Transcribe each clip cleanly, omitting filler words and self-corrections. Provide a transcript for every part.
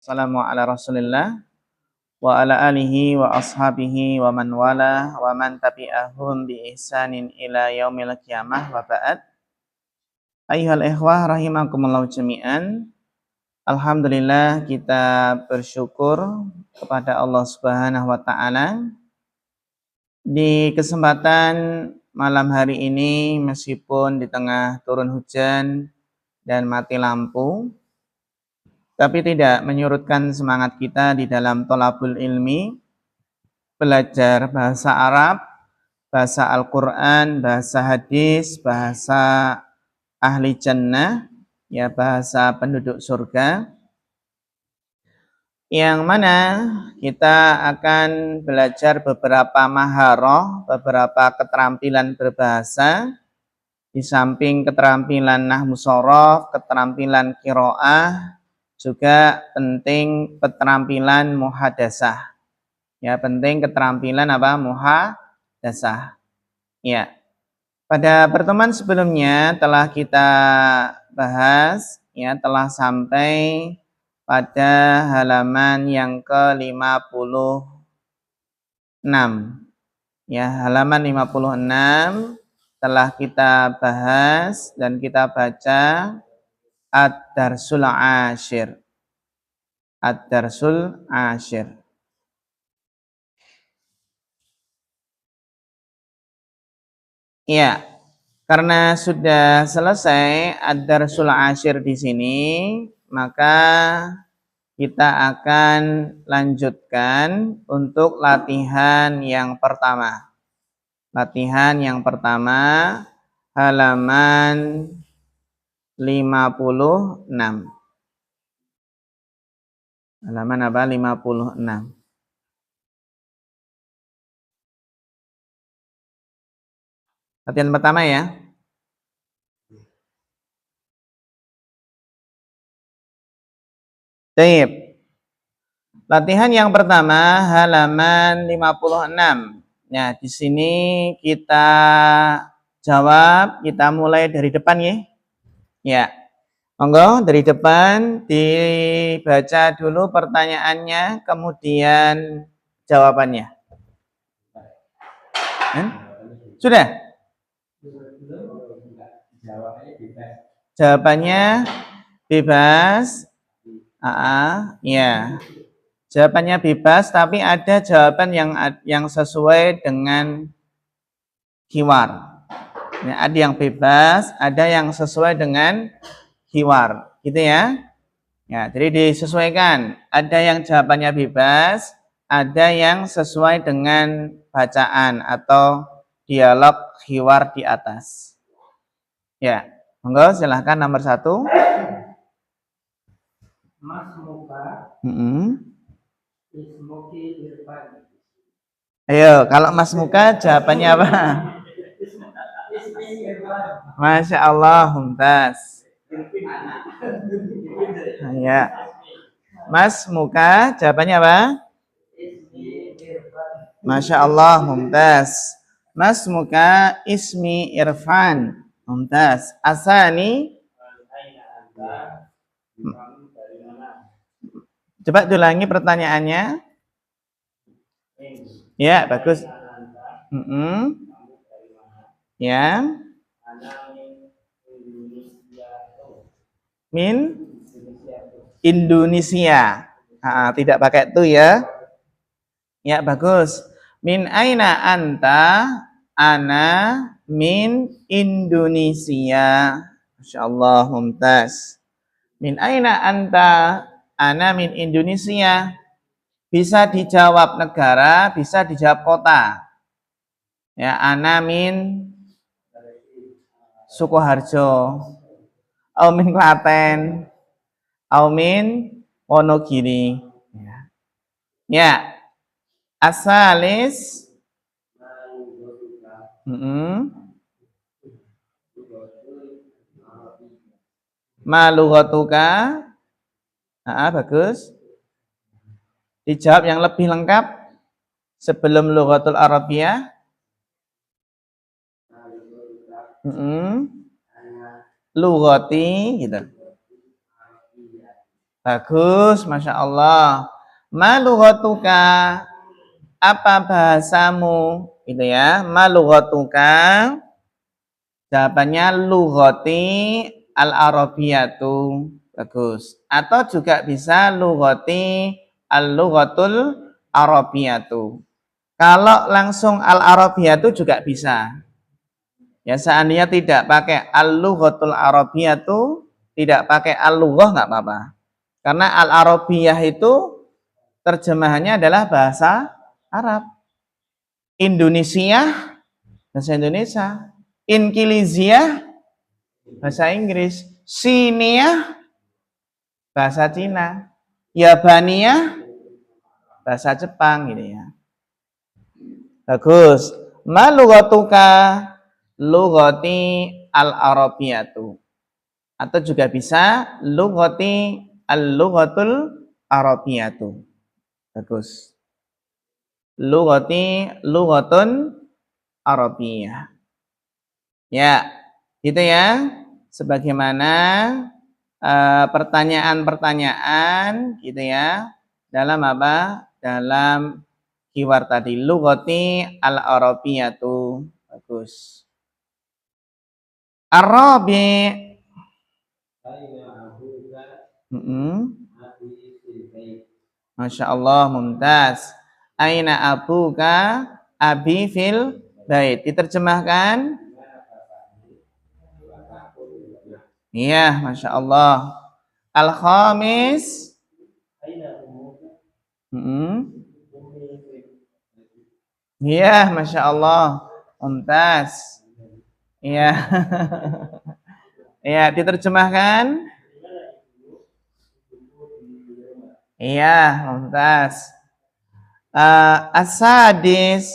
wassalamu ala Rasulillah wa ala alihi wa ashabihi wa man wala wa man tabi'ahum bi ihsanin ila yaumil qiyamah wa ba'd. Ayyuhal ikhwah rahimakumullah jami'an. Alhamdulillah kita bersyukur kepada Allah Subhanahu wa taala di kesempatan malam hari ini, meskipun di tengah turun hujan dan mati lampu, tapi tidak menyurutkan semangat kita di dalam thalabul ilmi, belajar bahasa Arab, bahasa Al-Quran, bahasa hadis, bahasa ahli jannah, ya bahasa penduduk surga, yang mana kita akan belajar beberapa maharoh, beberapa keterampilan berbahasa, di samping keterampilan nahwu shorof, keterampilan qiraah, juga penting keterampilan muhadasah. Ya, penting keterampilan apa? Muhadasah. Ya. Pada pertemuan sebelumnya telah kita bahas, ya, telah sampai pada halaman yang ke-56. Ya, halaman 56 telah kita bahas dan kita baca Ad-Darsul Ashir. Ad-Darsul Ashir. Ya, karena sudah selesai Ad-Darsul Ashir di sini, maka kita akan lanjutkan untuk latihan yang pertama. Latihan yang pertama, halaman 56. Halaman apa? 56. Latihan pertama ya. Baik. Latihan yang pertama halaman 56. Nah, di sini kita jawab, kita mulai dari depan ya. Ya. Monggo dari depan dibaca dulu pertanyaannya, kemudian jawabannya. Sudah? Jawabannya bebas. Ya. Jawabannya bebas, tapi ada jawaban yang sesuai dengan hiwar. Ya, ada yang bebas, ada yang sesuai dengan hiwar, gitu ya. Ya, jadi disesuaikan. Ada yang jawabannya bebas, ada yang sesuai dengan bacaan atau dialog hiwar di atas. Ya, monggo silahkan nomor 1. Mas Muka. Ismuki Irfan. Ayo, kalau Mas Muka jawabannya apa? Ismi Irfan. Masya Allah, mumtaz. Ya. Mas Muka jawabannya apa? Ismi Irfan. Masya Allah, mumtaz. Mas Muka ismi Irfan. Mumtaz. Asani. Coba ulangi pertanyaannya. Ya, bagus. Ya. Min Indonesia. Tidak pakai tu ya. Ya, bagus. Min aina anta? Ana min Indonesia. Masyaallah, mumtaz. Min aina anta? Ana min Indonesia. Bisa dijawab negara, bisa dijawab kota. Ya, ana min Sukoharjo, au min Klaten, au min Wonogiri. Ya. Asalis. Malughatuka. Bagus. Dijawab yang lebih lengkap sebelum lughatul Arabiyah. Lughati gitu. Bagus, Masya Allah. Ma lughatuka, apa bahasamu? Gitu ya. Ma lughatuka, jawabannya lughati al-arabiyatu. Bagus. Atau juga bisa lughati al-lughatul arabiyatu. Kalau langsung al-arabiyatu juga bisa. Ya, seandainya tidak pakai al-lughatul arabiyatu, tidak pakai al-lughah nggak apa-apa. Karena al-arabiyah itu terjemahannya adalah bahasa Arab. Indonesia, bahasa Indonesia. Inkilizia, bahasa Inggris. Sinia, bahasa Cina. Yabania, bahasa Jepang gitu ya. Bagus. Ma lughatuka lughati al-arabiyatu. Atau juga bisa lughati al-lughatul arabiyatu. Bagus. Lughati lughatun arabiyah. Ya, gitu ya. Sebagaimana pertanyaan-pertanyaan gitu ya. Dalam apa? Dalam keyword tadi lughati al-arabiyatu. Bagus. Arabi. Masya Allah, mumtaz. Aina abuka abi fil bait. Diterjemahkan? Iya, Masya Allah. Al-khamis. Iya, Masya Allah. Mumtaz. Iya. Iya, diterjemahkan? Iya, mumtaz. As-sadis.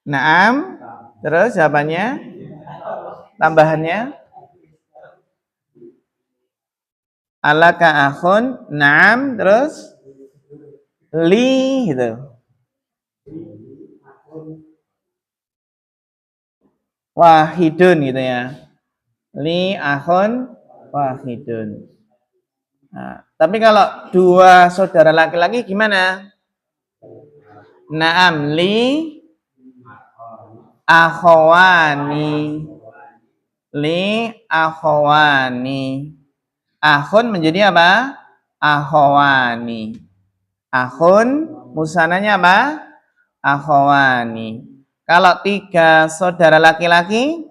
Naam. Terus jawabannya? Tambahannya? Alaka akhun. Naam. Terus? Li gitu. Wahidun gitu ya. Li akhun wahidun. Nah, tapi kalau dua saudara laki-laki gimana? Naam li akhwani. Li akhwani. Akhun menjadi apa? Akhwani. Akhun musananya apa? Akhwani. Kalau tiga saudara laki-laki,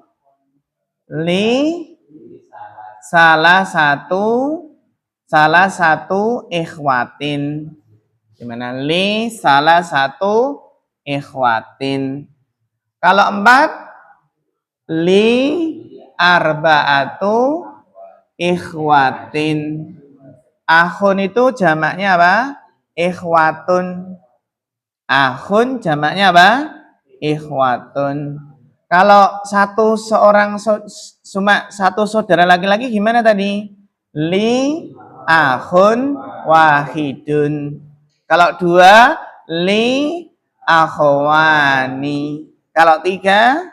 li salah satu ikhwatin. Gimana? Li salah satu ikhwatin. Kalau empat, li arba'atu ikhwatin. Akhun itu jamaknya apa? Ikhwatun. Akhun jamaknya apa? Ikhwatun. Kalau cuma satu saudara laki-laki gimana tadi? Li akhun wahidun. Kalau dua, li akhwani. Kalau tiga,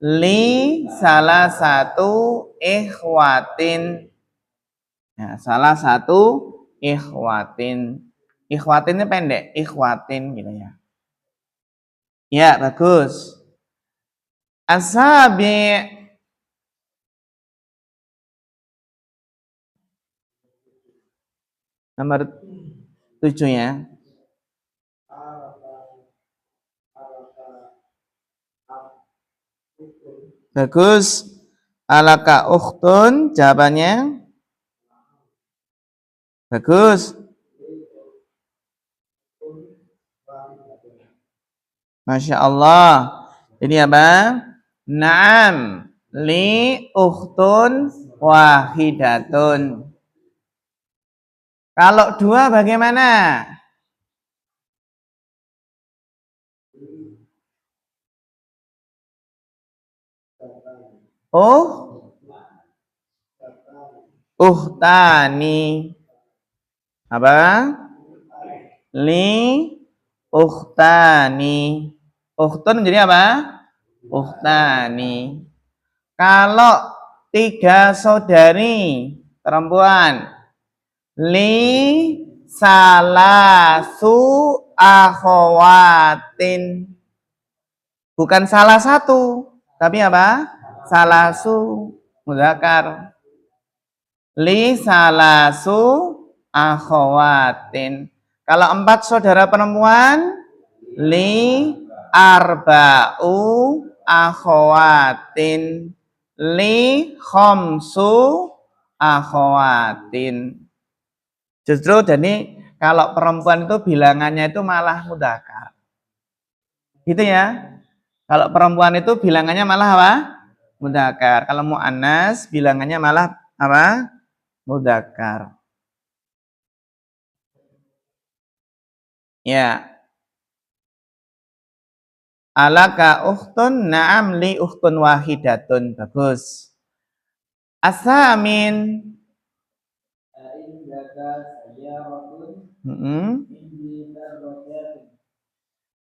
li salah satu ikhwatin. Ya, salah satu ikhwatin. Ikhwatinnya pendek, ikhwatin gitu ya. Ya, bagus. Asabi. Nomor 7 ya. Bagus. Alaka ukhtun, jawabannya. Bagus. Masya Allah. Ini apa? Naam. Li ukhtun wahidatun. Kalau dua bagaimana? Ukhtani. Apa? Li ukhtani. Ukhtun jadi apa? Ukhtani. Kalau 3 saudari perempuan, li salasu akhawatin. Bukan salah satu, tapi apa? Salasu mudzakkar. Li salasu akhawatin. Kalau 4 saudara perempuan, li arba'u akhawatin. Li khamsu akhawatin. Justru jadi kalau perempuan itu bilangannya itu malah mudzakkar. Gitu ya. Kalau perempuan itu bilangannya malah apa? Mudzakkar. Kalau muannas bilangannya malah apa? Mudzakkar. Ya. Alaka ukhtun? Na'am li ukhtun wahidatun. Bagus. Asamin.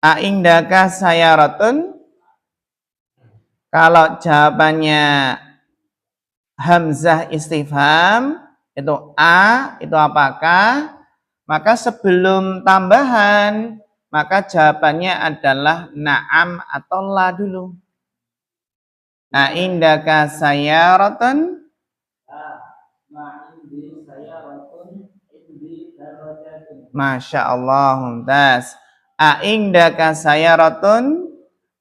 Aindaka sayaratun. Kalau jawabannya hamzah istifham itu a, itu apakah? Maka sebelum tambahan maka jawabannya adalah na'am atau la dulu. Aindaka sayaratun. Masya Allah, mumtaz. Aindaka sayaratun.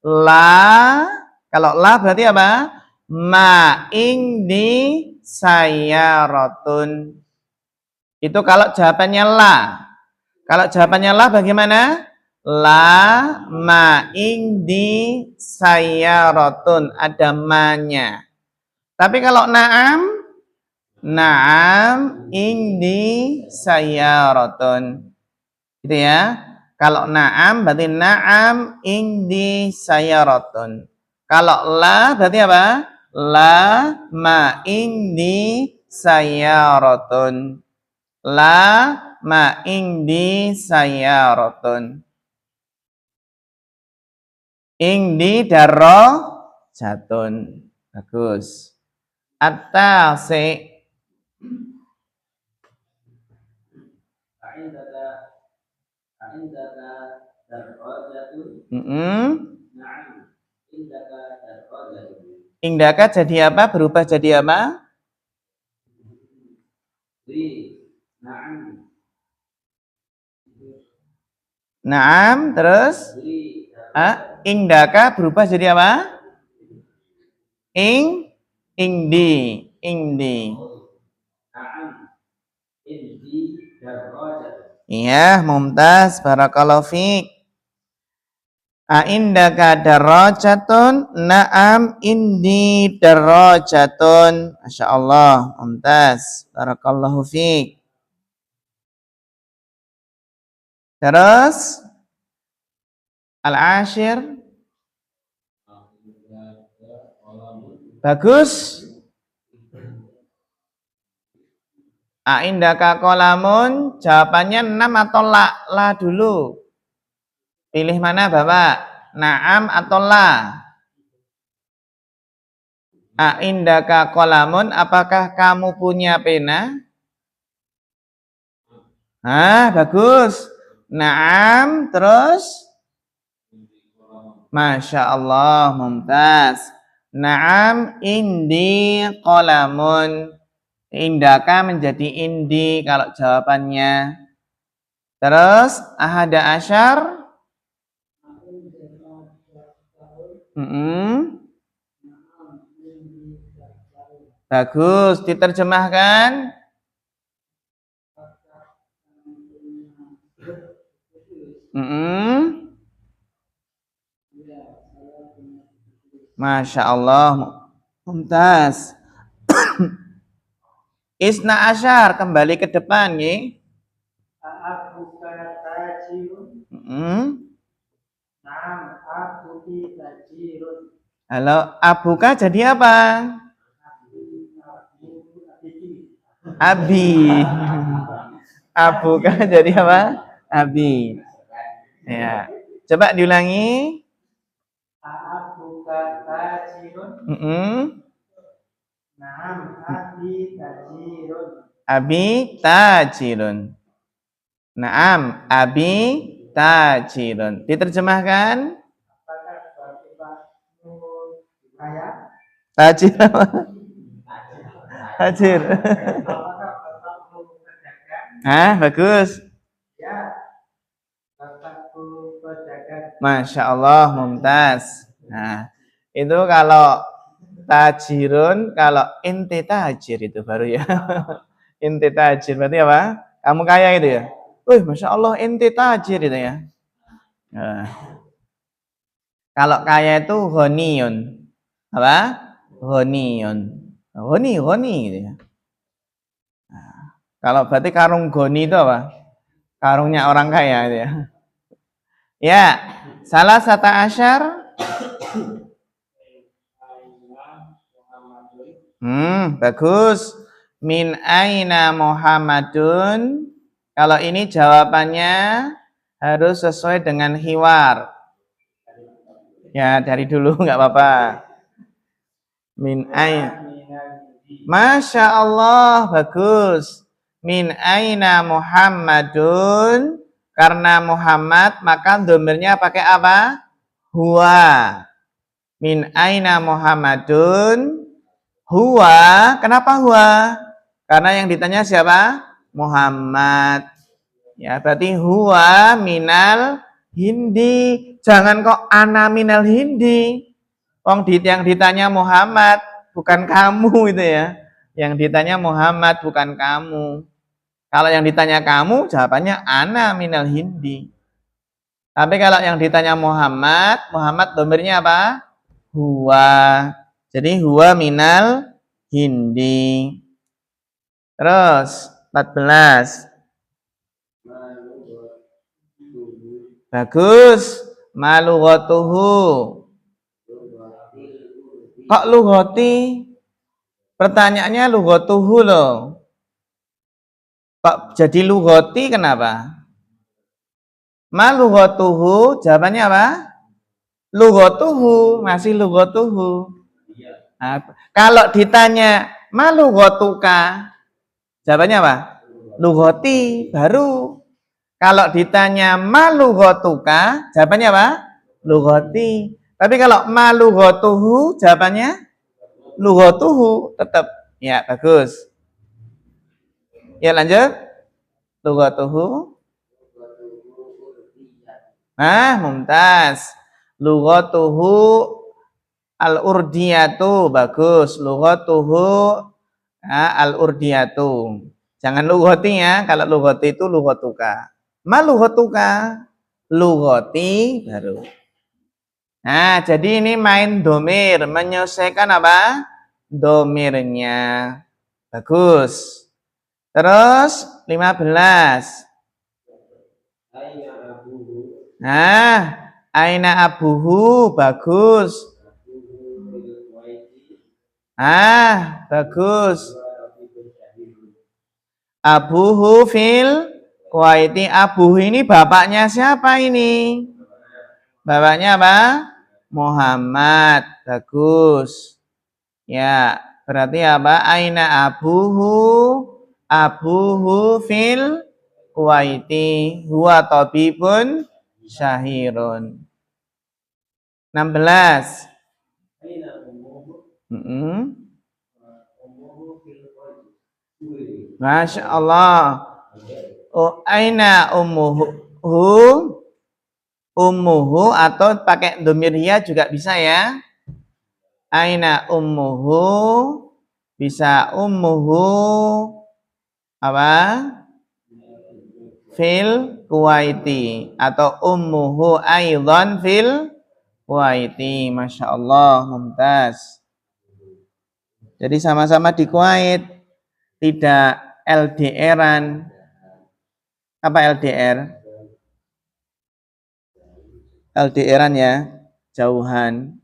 La. Kalau la berarti apa? Ma indi sayaratun. Itu kalau jawabannya la. Kalau jawabannya la bagaimana? La ma indi sayaratun. Ada ma-nya. Tapi kalau na'am, na'am indi sayaratun. Gitu ya. Kalau na'am berarti na'am indi sayaratun. Kalau la berarti apa? La ma indi sayaratun. La ma indi sayaratun. Indi darro jatun. Bagus. At-tasi. Indaka jadi apa? Berubah jadi apa? Naam, terus indaka berubah jadi apa? Indi. Iya, mumtaz, barakallahu fiik. Indaka darajatun? Na'am indi darajatun. Masya Allah, mumtaz, barakallahu fiik. Terus al-ashir. Bagus. Indaka qalamun, jawabannya 6 atau la? La dulu. Pilih mana Bapak? Na'am atau la? Indaka qalamun, apakah kamu punya pena? Bagus. Na'am, terus? Masya Allah, mumtaz. Na'am indi qalamun. Indaka menjadi indi kalau jawabannya. Terus ahada asyar. Bagus, diterjemahkan. Masya Allah, mumtaz. Isna asyar, kembali ke depan ya. Halo, abuka jadi apa? Abi. Abuka jadi apa? Abi. Ya. Coba diulangi. Abuka tajirun. Naam abi tajirun. Abi tajirun. Naam, abi tajirun. Diterjemahkan Apakah bapakmu kaya? tajir apa? Tajir. Apakah bapakmu pedagang? Hah, bagus. Ya, bapakku pedagang. Masya Allah, mumtaz. Nah, itu kalau tajirun, kalau inti tajir itu baru ya. Inti tajir berarti apa? Kamu kaya itu ya? Wih, Masya Allah, inti tajir itu ya. Nah, kalau kaya itu ghaniyun. Apa? Ghaniyun. Ghani gitu ya. Nah, kalau berarti karung goni itu apa? Karungnya orang kaya itu ya. Ya, salah satu asyar. Bagus. Min aina Muhammadun. Kalau ini jawabannya harus sesuai dengan hiwar. Ya, dari dulu nggak apa-apa. Min aina. Masya Allah, bagus. Min aina Muhammadun. Karena Muhammad, maka domirnya pakai apa? Huwa. Min aina Muhammadun. Huwa. Kenapa huwa? Karena yang ditanya siapa? Muhammad. Ya, berarti huwa minal hindi. Jangan kok ana minal hindi. Yang ditanya Muhammad, bukan kamu itu ya. Yang ditanya Muhammad, bukan kamu. Kalau yang ditanya kamu, jawabannya ana minal hindi. Tapi kalau yang ditanya Muhammad, Muhammad domirnya apa? Huwa. Jadi huwa minal hindi. Terus 14. Bagus. Malughatuhu. Kok lughati? Pertanyaannya lughatuhu loh. Kok jadi lughati kenapa? Malughatuhu, jawabannya apa? Lughatuhu, masih lughatuhu. Nah, kalau ditanya malughatuka, jawabannya apa? Lughati, baru. Kalau ditanya malughatuka, jawabannya apa? Lughati. Tapi kalau malughatuhu, jawabannya lughatuhu, tetap. Ya, bagus. Ya, lanjut. Lughatuhu. Mumtaz. Lughatuhu al-urdiyatu, bagus. Lughatuhu al-urdiyatu. Jangan lughati ya, kalau lughati itu lughatuka. Ma lughatuka, lughati baru. Nah, jadi ini main domir, menyelesaikan apa? Domirnya. Bagus. Terus 15. Nah, aina abuhu, bagus. Bagus. Abuhu fil Kuwaiti. Abuhu ini bapaknya siapa ini? Bapaknya apa? Muhammad. Bagus. Ya, berarti apa? Aina abuhu? Abuhu fil Kuwaiti. Huwa tabibun syahirun. 16. Masya Allah. Oh, aina ummuhu. Ummuhu atau pakai domiriyah juga bisa ya. Aina ummuhu. Bisa ummuhu apa? Fil Kuwaiti. Atau ummuhu aidan fil Kuwaiti. Masya Allah, mumtaz. Jadi sama-sama di Kuwait. Tidak LDR-an. Apa LDR? LDR-an ya, jauhan.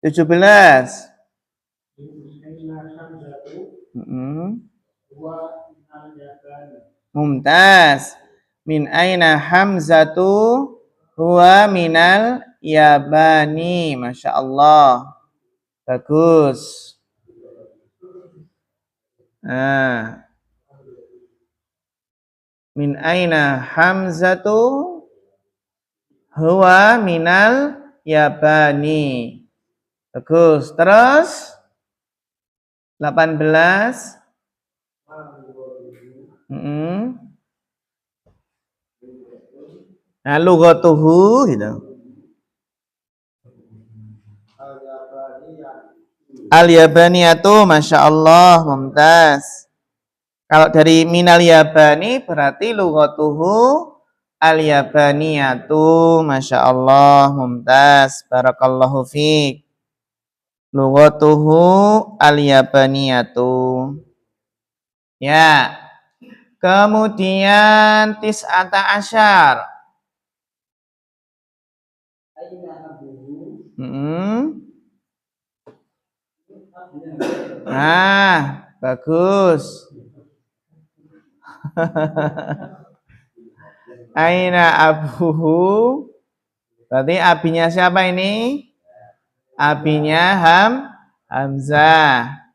17. Mumtaz. Min aina Hamzatu huwa minal yabani. Masya Allah. Bagus. Nah. Min aina hamzatu huwa minal yabani. Bagus. Terus 18. Nah, lughatuhu gitu. Al-yabaniyatu, Masya Allah, mumtaz. Kalau dari minal yabani berarti lughatuhu al-yabaniyatu, Masya Allah, mumtaz. Barakallahu fiik. Lughatuhu al-yabaniyatu. Ya. Kemudian tis'ata asyar. Nah, bagus. Aina abuhu. Berarti abinya siapa ini? Abinya Hamzah.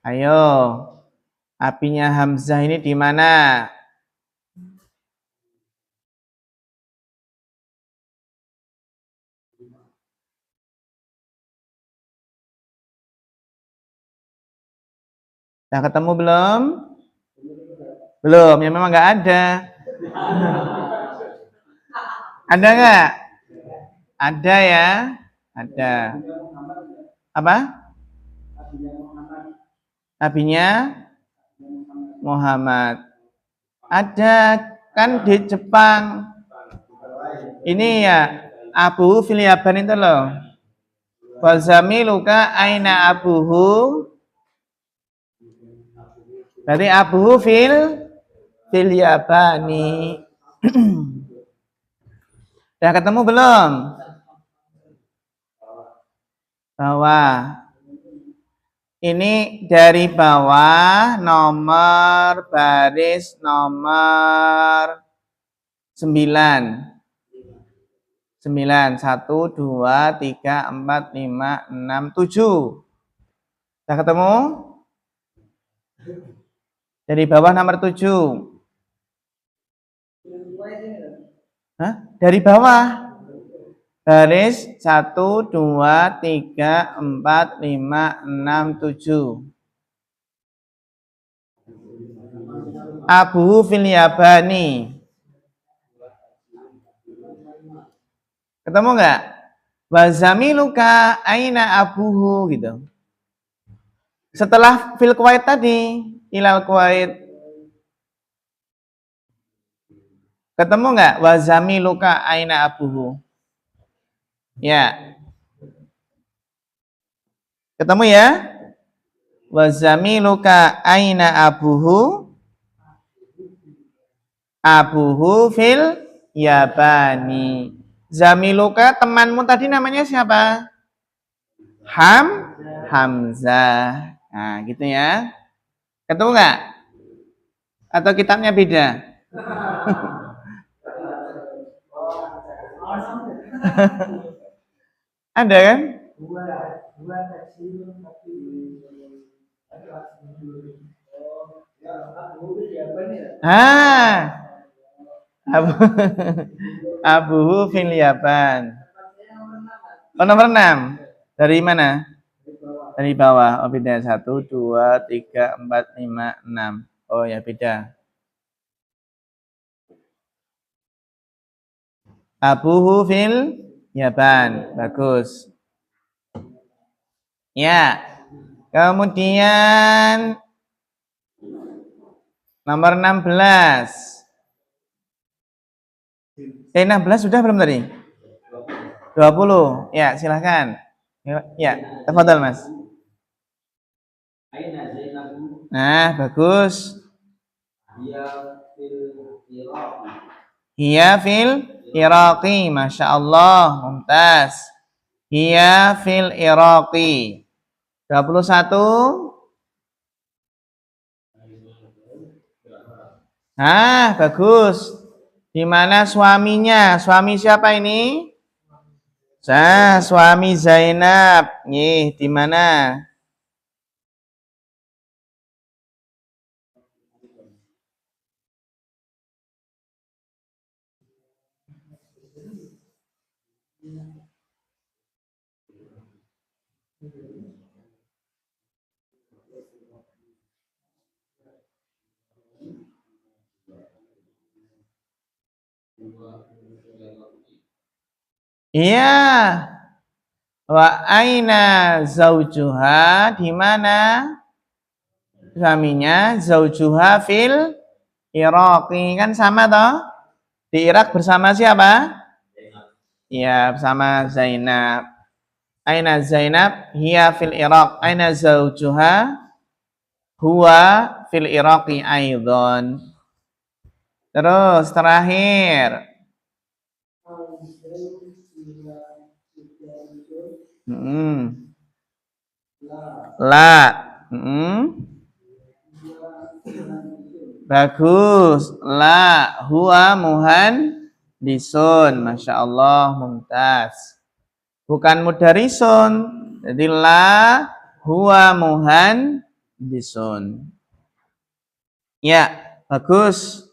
Ayo. Abinya Hamzah ini di mana? Sudah ketemu belum? Belum, ya memang nggak ada. Ada nggak? Ada ya? Ada. Apa? Abinya Muhammad. Ada kan di Jepang. Ini ya Abu fil Yaban itu loh. Balzami luka aina abuhu. Berarti abuhu fil Yabani. Udah ketemu belum? Bawah. Ini dari bawah nomor baris nomor 9. 9, 1, 2, 3, 4, 5, 6, 7. Sudah ketemu? Dari bawah nomor 7. Hah? Dari bawah. Baris 1, 2, 3, 4, 5, 6, 7. Abu fil Yabani. Ketemu nggak? Wazamiluka aina abuhu gitu. Setelah fil Kuwait tadi, ilal Kuwait. Ketemu nggak? Wazamiluka aina abuhu. Ya. Ketemu ya? Wazamiluka aina abuhu. Abuhu fil Yabani. Zamiluka temanmu tadi namanya siapa? Hamzah. Nah, gitu ya. Ketemu nggak? Atau kitabnya beda? Ada kan? Abu fil Yaban. Oh, nomor 6. Dari mana? Dari bawah. Oh, beda. 1, 2, 3, 4, 5, 6. Oh, ya beda. Abuhu fil Yaban. Bagus. Ya. Kemudian nomor 16. 16 sudah belum tadi? 20. Ya, silahkan. Ya, tafadhal Mas. Nah, bagus. Hiya fil Iraqi. Masya Allah, mumtaz. Hiya fil Iraqi. 21. Bagus. Di mana suaminya? Suami siapa ini? Suami Zainab. Nih, di mana? Iya. Wa aina zaujuha, di mana suaminya? Zaujuha fil Iraqi, kan sama toh? Di Irak bersama siapa? Ya, bersama Zainab. Aina Zainab? Hiya fil Iraq. Aina zaujuha? Huwa fil Iraqi aidon. Terus terakhir. La. Bagus. La huwa muhandisun. Masya Allah, mumtaz. Bukan mudarisun. Jadi la huwa muhandisun. Ya, bagus.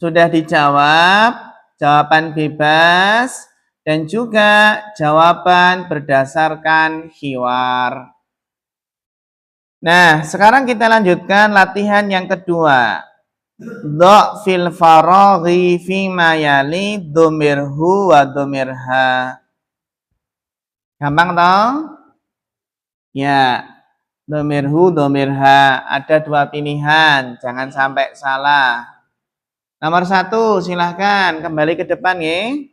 Sudah dijawab. Jawaban bebas. Dan juga jawaban berdasarkan hiwar. Nah, sekarang kita lanjutkan latihan yang kedua. Do fil faraghi fi mayali domirhu wa domirha. Gampang toh? Ya, domirhu, domirha. Ada dua pilihan, jangan sampai salah. Nomor 1, silahkan kembali ke depan ya.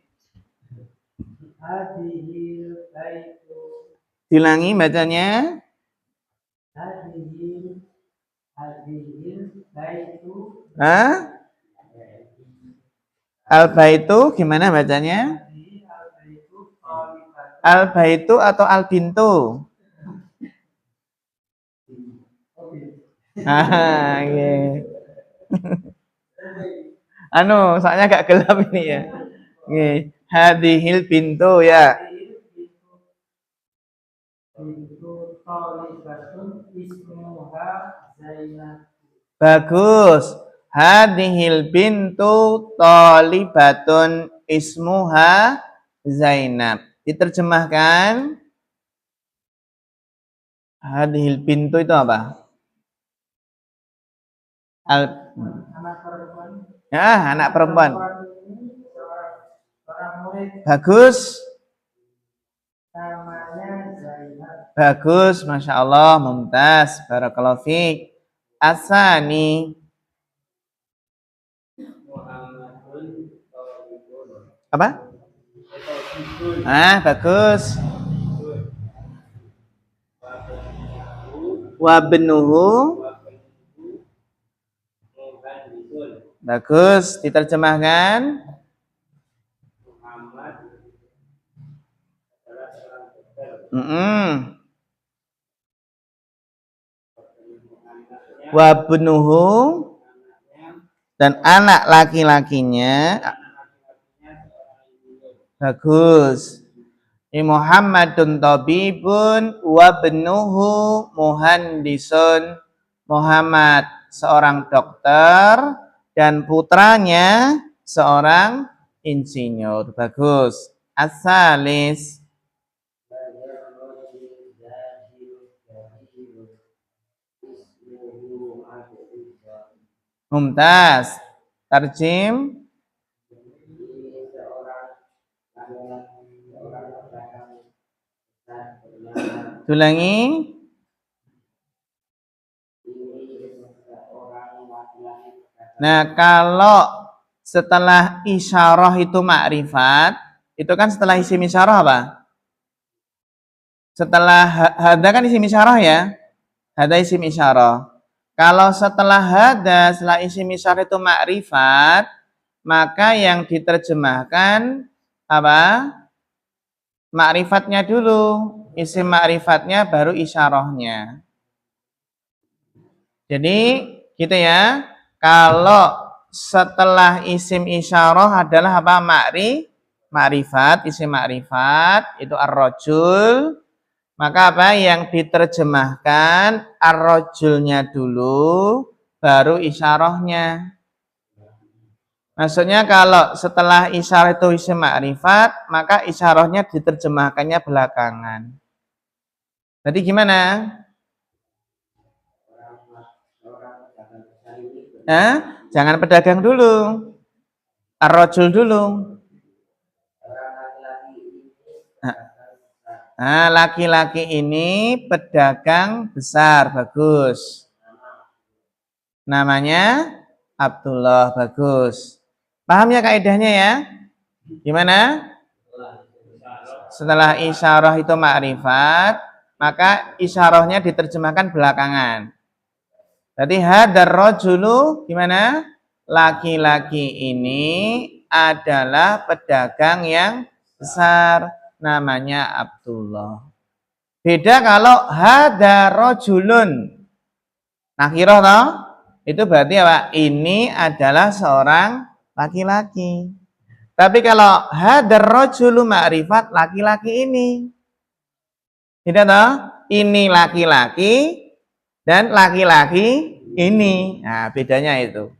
Dilangi bacanya. Hah? Al-baitu gimana bacanya? Al-baitu atau al-bintu? Ah, yeah. Soalnya agak gelap ini ya. Nggih, hadhil bintu ya. Bagus. Hadhil bintu talibatun ismuha Zainab. Diterjemahkan. Hadhil bintu itu apa? Anak perempuan. Ya, anak perempuan. Bagus. Namanya Zainab. Bagus, Masya Allah, mumtaz. Barakallahu fiik. Asani. Apa? Bagus. Wabnuhu. Bagus, diterjemahkan. Wabnuhu, dan anak laki-lakinya. Bagus. Muhammadun tabibun wabnuhu muhandisun. Muhammad seorang dokter dan putranya seorang insinyur. Bagus. As-salis. Mumtaz. Tarjim. Ulangi. Nah, kalau setelah isyarah itu makrifat, itu kan setelah isim isyarah apa? Setelah hada kan isim isyarah ya? Hada isim isyarah. Kalau setelah hada, setelah isim isyarah itu makrifat, maka yang diterjemahkan apa? Ma'rifatnya dulu. Isim ma'rifatnya baru isyarahnya. Jadi gitu ya. Kalau setelah isim isyarah adalah apa? ma'rifat, isim ma'rifat itu ar-rajul, maka apa yang diterjemahkan ar-rajulnya dulu baru isyarahnya. Maksudnya kalau setelah isyarah itu isim ma'rifat, maka isyarahnya diterjemahkannya belakangan. Jadi gimana? Jangan pedagang dulu. Ar-rajul dulu. Nah, laki-laki ini pedagang besar, bagus. Namanya Abdullah, bagus. Paham ya kaidahnya ya? Gimana? Setelah isyarah itu ma'rifat, maka isyarahnya diterjemahkan belakangan. Jadi hadar rajulu gimana? Laki-laki ini adalah pedagang yang besar, namanya Abdullah. Beda kalau hadar rajulun. Nakirah toh? Itu berarti apa? Ini adalah seorang laki-laki. Tapi kalau hadar rajulu ma'rifat, laki-laki ini. Tidak toh? Ini laki-laki dan laki-laki ini. Nah, bedanya itu.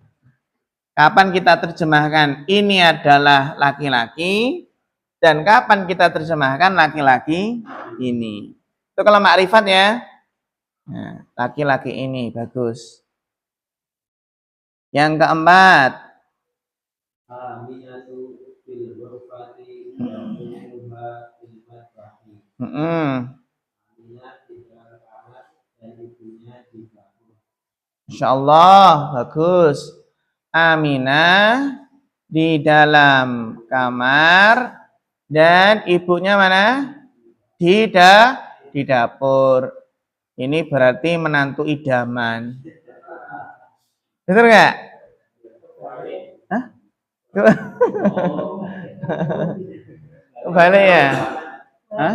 Kapan kita terjemahkan ini adalah laki-laki dan kapan kita terjemahkan laki-laki ini. Itu kalau ma'rifat ya. Nah, laki-laki ini bagus. Yang keempat. Insyaallah bagus. Aminah di dalam kamar dan ibunya mana? Di dapur. Ini berarti menantu idaman. Betul nggak? Hah? Kebalik ya? Hah?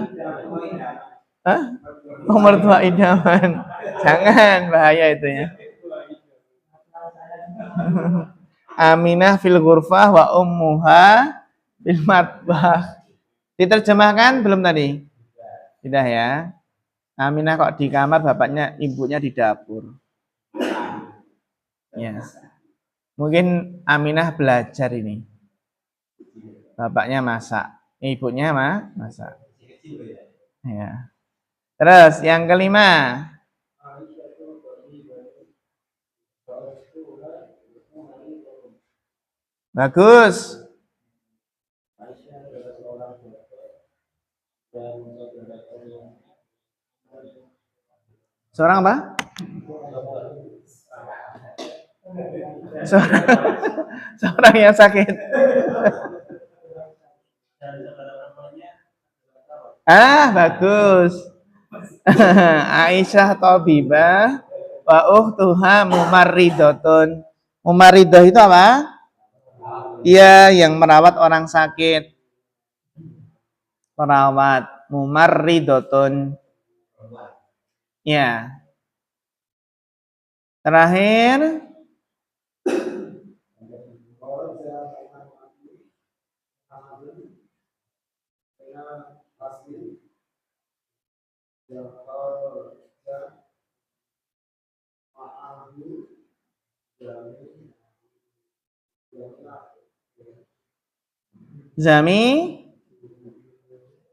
Hah? Nomor 2 idaman. Jangan, bahaya itu ya. Aminah fil ghurfah wa ummuha fil matbah. Diterjemahkan belum tadi? Tidak ya. Aminah kok di kamar, bapaknya, ibunya di dapur. Ya. Mungkin Aminah belajar ini. Bapaknya masak, ibunya masak. Ya. Terus yang kelima. Bagus. Seorang apa? Seorang yang sakit. Bagus. Aisyah Thabibah wa ukhtuha mumarridatun. Mumarridah itu apa? Dia yang merawat orang sakit. Perawat. Mumarridatun. Ya. Terakhir.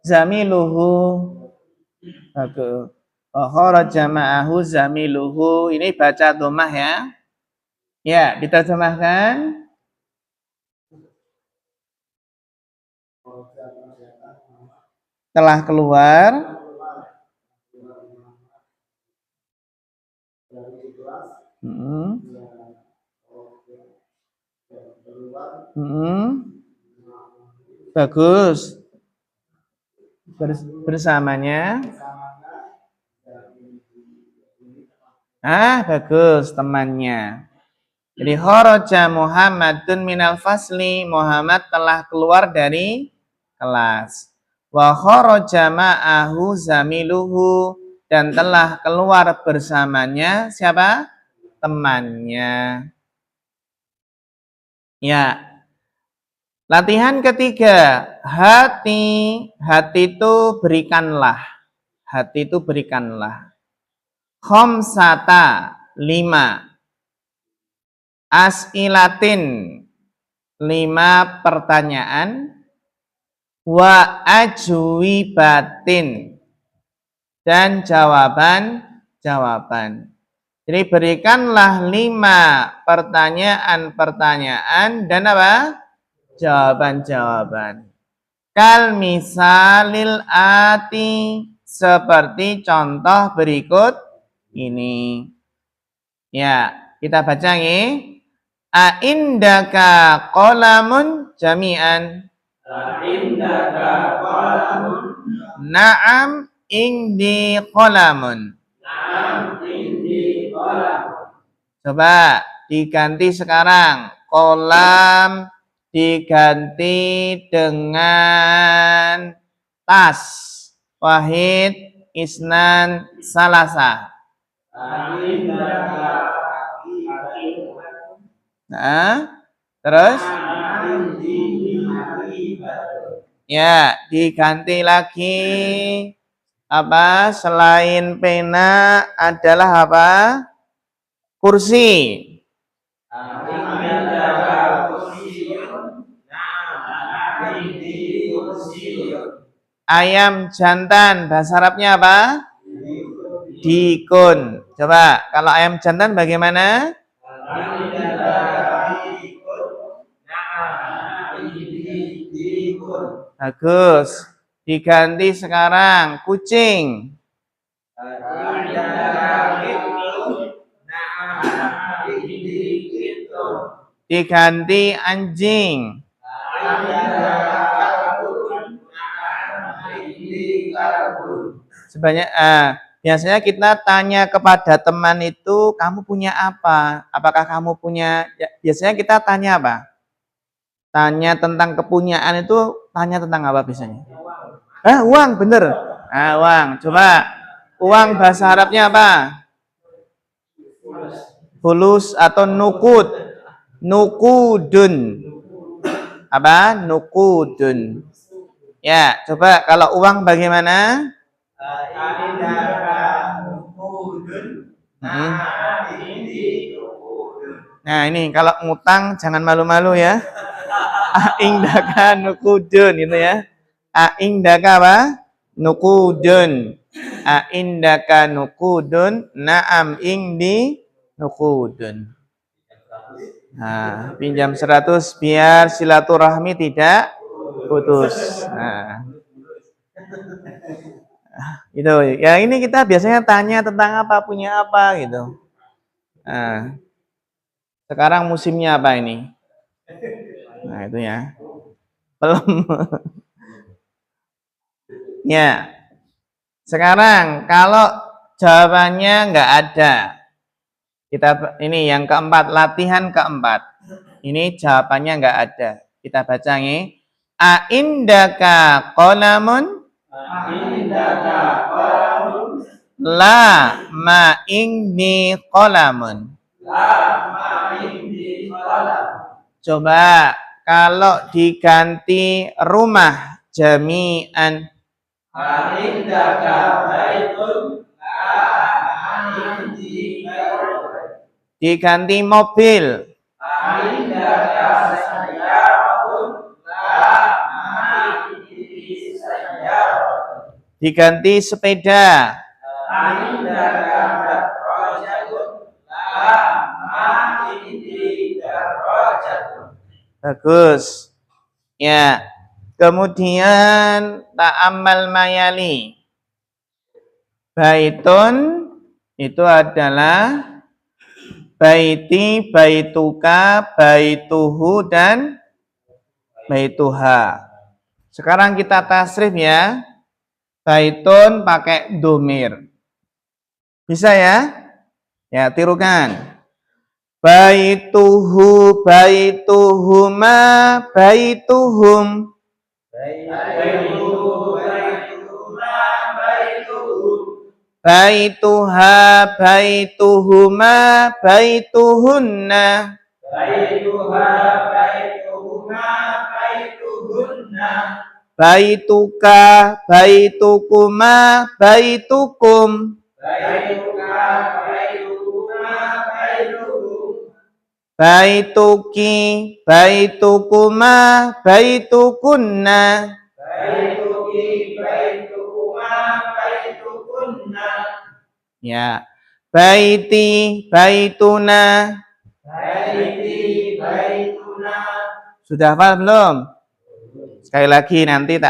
Zamiluhu. Bagus. Kharaja ma'ahu zamiluhu. Ini baca dhammah ya. Ya, diterjemahkan. Telah keluar. Bagus. Bersamanya. Bagus, temannya. Jadi kharaja Muhammadun minal fasli, Muhammad telah keluar dari kelas. Wa kharaja ma'ahu zamiluhu, dan telah keluar bersamanya siapa? Temannya. Ya. Latihan ketiga, hati itu berikanlah. Hati itu berikanlah. Khamsata 5. As'ilatin 5 pertanyaan. Wa ajwibatin dan jawaban-jawaban. Jadi berikanlah 5 pertanyaan-pertanyaan dan apa? Jawaban-jawaban. Kal misalil ati, seperti contoh berikut ini. Ya, kita baca nih. A indaka qalamun jami'an. Indaka qalamun. Na'am indi qalamun. Na'am indi qalamun. Coba diganti sekarang. Kolam diganti dengan tas. Wahid, isnan, salasa. Indaka Nah, terus? Ya, diganti lagi apa? Selain pena adalah apa? Kursi. Ayam jantan, bahasa Arabnya apa? Dikun. Coba, kalau ayam jantan bagaimana? Bagus. Diganti sekarang kucing. Diganti anjing. Sebanyak biasanya kita tanya kepada teman itu, kamu punya apa? Apakah kamu punya? Ya, biasanya kita tanya apa? Tanya tentang kepunyaan itu tanya tentang apa biasanya? Uang, bener. Uang. Coba uang bahasa Arabnya apa? Fulus atau nukud? Nukudun. Apa? Nukudun. Ya, coba kalau uang bagaimana? Nah, ini kalau ngutang jangan malu-malu ya. Indaka nukudun gitu ya. Indaka apa? Nukudun. Indaka nukudun. Na'am indi nukudun. Nah, pinjam 100 biar silaturahmi tidak putus. Nah. Gitu. Ya ini kita biasanya tanya tentang apa, punya apa gitu. Nah. Sekarang musimnya apa ini? Nah, itu ya. Belum. Ya. Sekarang kalau jawabannya nggak ada. Kita ini yang keempat, latihan keempat. Ini jawabannya nggak ada. Kita baca nih. A indaka qalamun? Indaka qalamun. La ma indi qalamun. La ma indi qalamun. Coba kalau diganti rumah jami'an. Indaka baitun. La indi baitun. Diganti mobil. Indaka sayyaratun. La indi sayyaratun. Diganti sepeda. Indaka darajatun. La indi darajatun. Bagus. Ya. Kemudian ta'ammal mayali. Baitun itu adalah baiti, baituka, baituhu, dan baituha. Sekarang kita tasrif ya. Baitun pakai domir. Bisa ya? Ya, tirukan. Baituhu, baituhuma, baituhum. Baituha, baituhuma, baituhunna. Baituha, baituhuma, baituhunna. baituka, baitukuma, baitukum, baituka, baitukuma, baitukum, baituki, baitukuma, baitukunna, baituki, baitukuma, baitukunna, ya, baiti, baituna. baiti, baituna. Sudah hafal belum? Sekali lagi nanti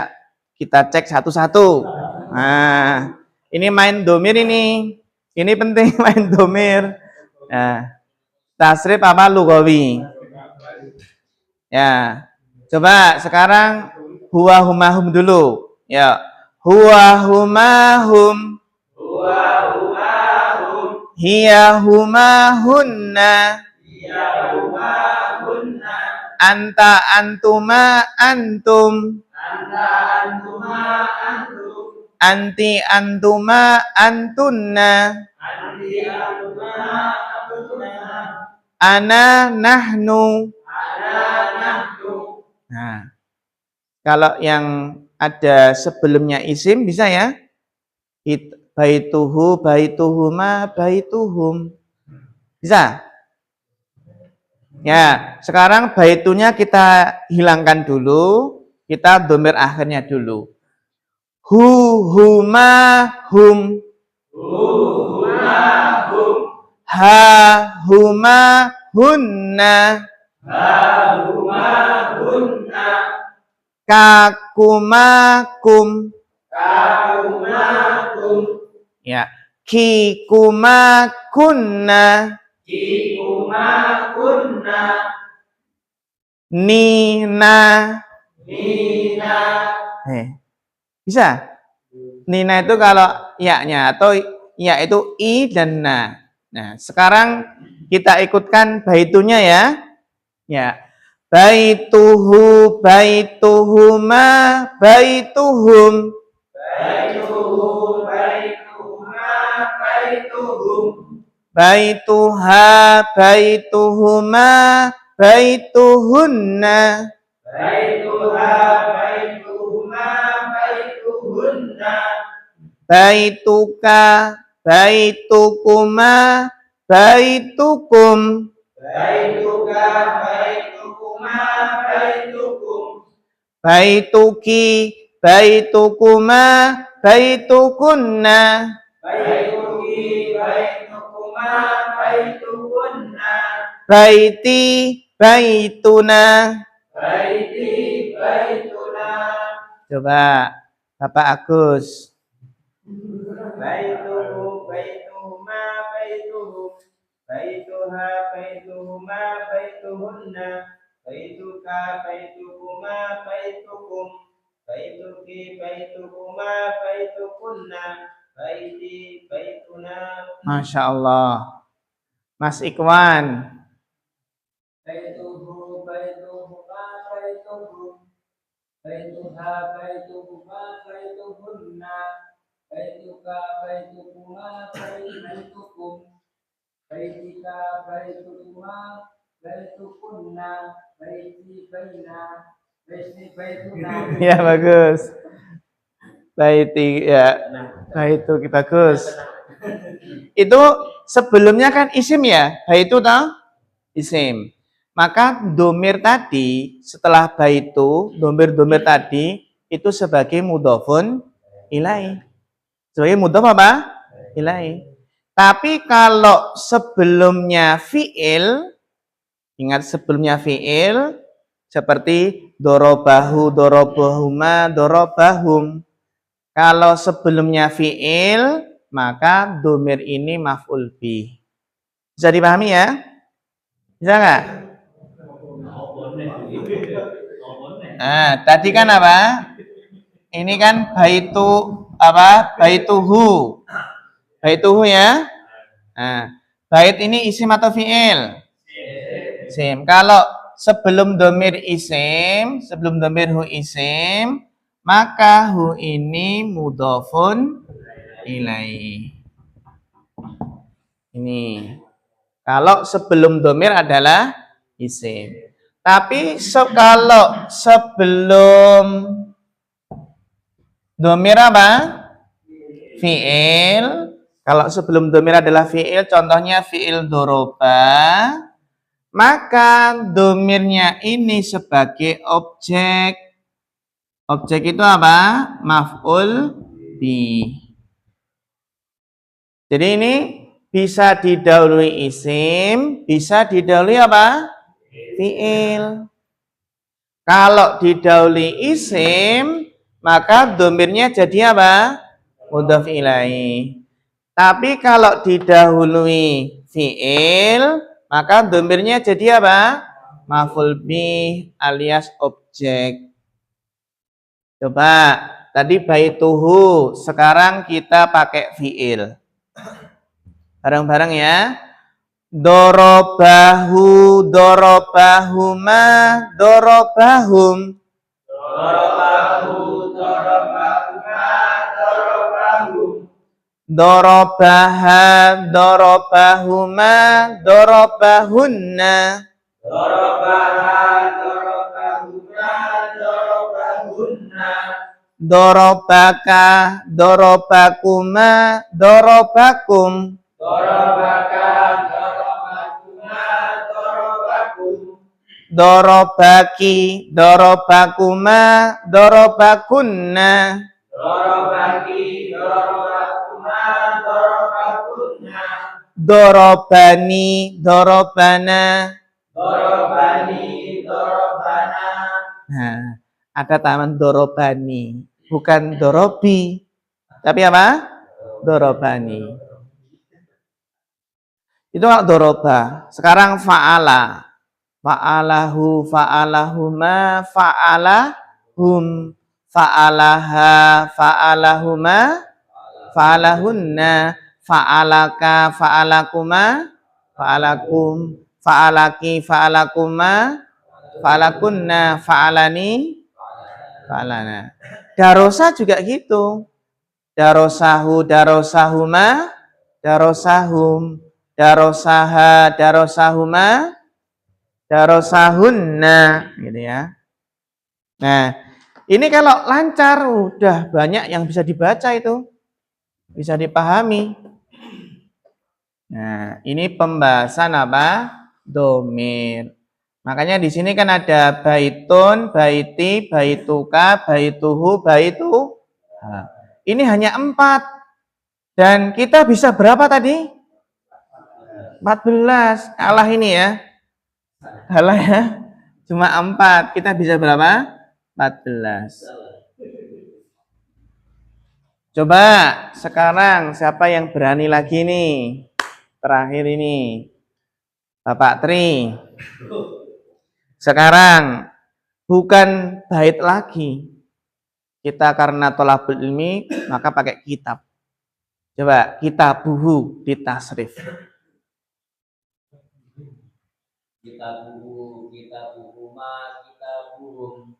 kita cek satu-satu. Nah, ini main domir ini. Ini penting main domir. Nah, tasrif apa lugawi? Ya. Coba sekarang huwa humahum dulu. Ya. Huwa humahum. Huwa humahum. Hiya humahunna. Hiya humahunna. Anta antuma antum. Anta antuma antum. Anti antuma antunna. Anti antuma antunna. Ana nahnu. Ana nahnu. Nah, kalau yang ada sebelumnya isim bisa ya? Baituhu, baituhuma, baituhum. Bisa? Ya, sekarang baitunya kita hilangkan dulu. Kita domir akhirnya dulu. Hu, huma, hum. Huma, hum. Ha, huma, hunna. Ha, huma, hunna. Kakuma, kum. Kakuma, kum. Ya, kikuma, kunna. Kikuma, kunna. Nina. Nina. Bisa? Nina itu kalau ya-nya atau ya itu i dan na. Nah, sekarang kita ikutkan baitunya ya. Ya. Baituhu, baituhuma, baituhum. Baituhu, baituhuma, baituhum. Baituha, baituhuma, baituhunna. Baituha, baituhuma, baituhunna. Baituka, baitukuma, baitukum. Baituka, baitukuma, baitukum. Baituki, baitukuma, baitukunna. Baituki, baitukuma, baitukunna. Baiti, baituna. Baiti, baituna. Coba Bapak Agus. Baituhu, baituhuma, baituhum. Baituha, baituhuma, baituhunna. Baituka, baitukuma, baitukum. Baituki, baitukuma, baitukunna. Baiti, baituna. Masya Allah. Mas Ikwan. Baituhu, baituhuma, baituhum. Baituha, baituhuma, baituhunna. Baituka, baitukuma, baitukum. Baitika, baitukuma, baitukunna. Baiti, baina. Baiti, baituna. Ya bagus. Baiti ya. Baitu bagus. Itu sebelumnya kan isim ya. Baitu toh? Isim. Maka domir tadi setelah baitu, domir-domir tadi itu sebagai mudhofun ilai. Sebagai mudhof apa? Ilai. Tapi kalau sebelumnya fi'il, ingat sebelumnya fi'il, seperti dorobahu, dorobahuma, dorobahum. Kalau sebelumnya fi'il, maka domir ini maf'ul bih. Bisa dipahami ya? Bisa nggak? Nah, tadi kan apa? Ini kan baitu apa? Baituhu. Baituhu ya. Nah, bait ini isim atau fi'il? Isim. Kalau sebelum domir isim, sebelum domir hu isim, maka hu ini mudhofun ilai. Ini. Kalau sebelum domir adalah isim. Tapi kalau sebelum domir apa? Fi'il. Kalau sebelum domir adalah fi'il, contohnya fi'il doroba, maka domirnya ini sebagai objek. Objek itu apa? Maf'ul bi. Jadi ini bisa didahului isim, bisa didahului apa? Fi'il. Kalau didahului isim, maka domirnya jadi apa? Mudhaf ilaih. Tapi kalau didahului fi'il, maka domirnya jadi apa? Maf'ul bih alias objek. Coba, tadi baituhu, sekarang kita pakai fi'il. Bareng-bareng ya. Dorobahu, dorobahuma, dorobahum. Dorobahu, dorobahuma, dorobahum. Dorobaha, dorobahuma, dorobahunna. Dorobaha, dorobahuma, dorobahunna. Dorobaka, dorobakuma, dorobakum. Dorobaka, dorobakuma, dorobakum. Dorobaki, dorobakuma, dorobakunna. Dorobaki, dorobakuma, dorobakunna. Dorobani, dorobana. Dorobani, dorobana. Nah, ada taman dorobani, bukan dorobi, tapi apa? Dorobani. Itu kalau doroba. Sekarang fa'ala. Fa'alahu, fa'alahuma, fa'alahum, fa'alaha, fa'alahuma, fa'alahunna, fa'alaka, fa'alakuma, fa'alakum, fa'alaki, fa'alakuma, fa'alakunna, fa'alani, fa'alana. Darosa juga gitu. Darosahu, darosahuma, darosahum, darosaha, darosahuma, darosahunna, gitu ya. Nah, ini kalau lancar udah banyak yang bisa dibaca itu. Bisa dipahami. Nah, ini pembahasan apa? Domir. Makanya di sini kan ada baitun, baiti, baituka, baituhu, baitu. Nah, ini hanya 4. Dan kita bisa berapa tadi? 14. Kalah ini ya. Kalah ya. Cuma 4. Kita bisa berapa? 14. Coba sekarang siapa yang berani lagi nih? Terakhir ini. Bapak Tri. Sekarang bukan bait lagi. Kita karena tolabul ilmi maka pakai kitab. Coba kitabuhu ditasrif. Kitabuhu, kitabuhuma, kitabuhum.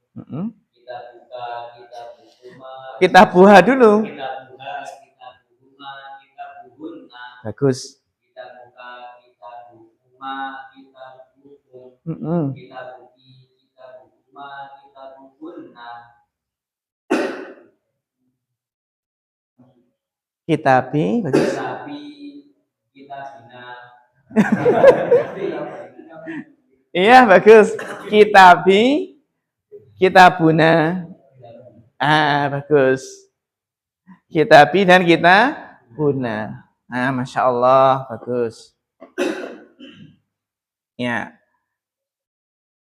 Kitabuka, kitabuhuma. Kitabuha dulu. Kitabuha, kitabuhuma, kitabuhunna. Bagus. Kitabuka, kitabuhuma, kitabuhum. Kitabuki, kitabuhuma, kitabuhunna. Kitabi, bagus. Kitabi, kitabina. Iya, bagus. Kitabi, kitabuna. Bagus. Kitabi dan kitabuna. Masya Allah, bagus. Ya.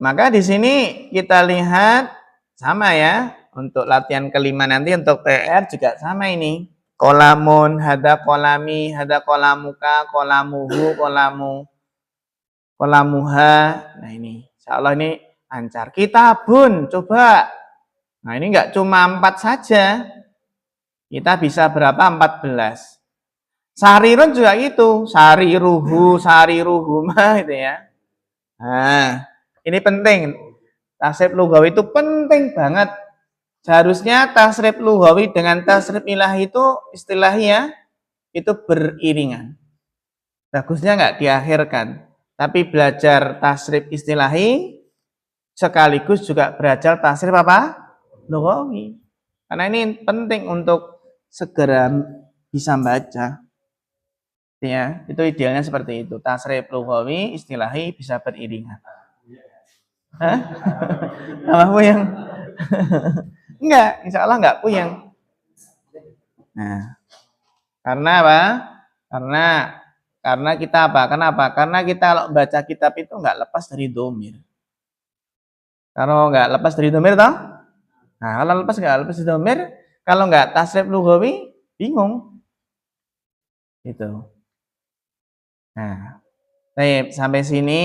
Maka di sini kita lihat sama ya. Untuk latihan kelima nanti untuk PR juga sama ini. Kolamun, hada kolami, hada kolamuka, kolamuhu, kolamuha. Nah ini, insya Allah ini lancar. Kitabun, coba. Nah ini enggak cuma 4 saja. Kita bisa berapa? 14. Sarirun juga gitu. Sariruhu, sariruhuma gitu ya. Nah, ini penting. Tasrif lughawi itu penting banget. Seharusnya tasrif lughawi dengan tasrif ilahi itu istilahnya itu beriringan. Bagusnya enggak diakhirkan. Tapi belajar tasrif istilahi, sekaligus juga belajar tasrif apa? Lughawi. Karena ini penting untuk segera bisa membaca. Ya, itu idealnya seperti itu. Tasrif lughawi, istilahi bisa beriringan. Hah? Apa puyeng? Enggak, insya Allah enggak puyeng. Nah, karena apa? Karena kita apa? Kenapa? Karena kita kalau baca kitab itu enggak lepas dari domir. Kalau enggak lepas dari domir toh? Nah, kalau enggak lepas dari domir, kalau enggak tasrif lughawi, bingung. Gitu. Nah, baik, sampai sini.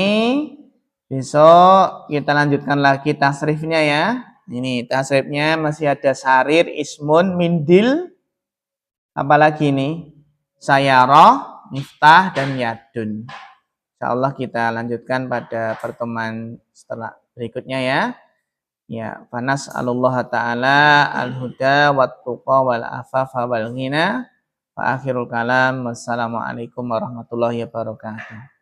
Besok kita lanjutkan lagi tasrifnya ya. Ini tasrifnya masih ada sarir, ismun, mindil. Apalagi ini? Sayaroh, miftah, dan yadun. Insyaallah kita lanjutkan pada pertemuan setelah berikutnya ya. Ya, fanas Allah taala al-huda wat tuqa wal afafa wal ghina. Wa akhirul kalam. Wassalamualaikum warahmatullahi wabarakatuh.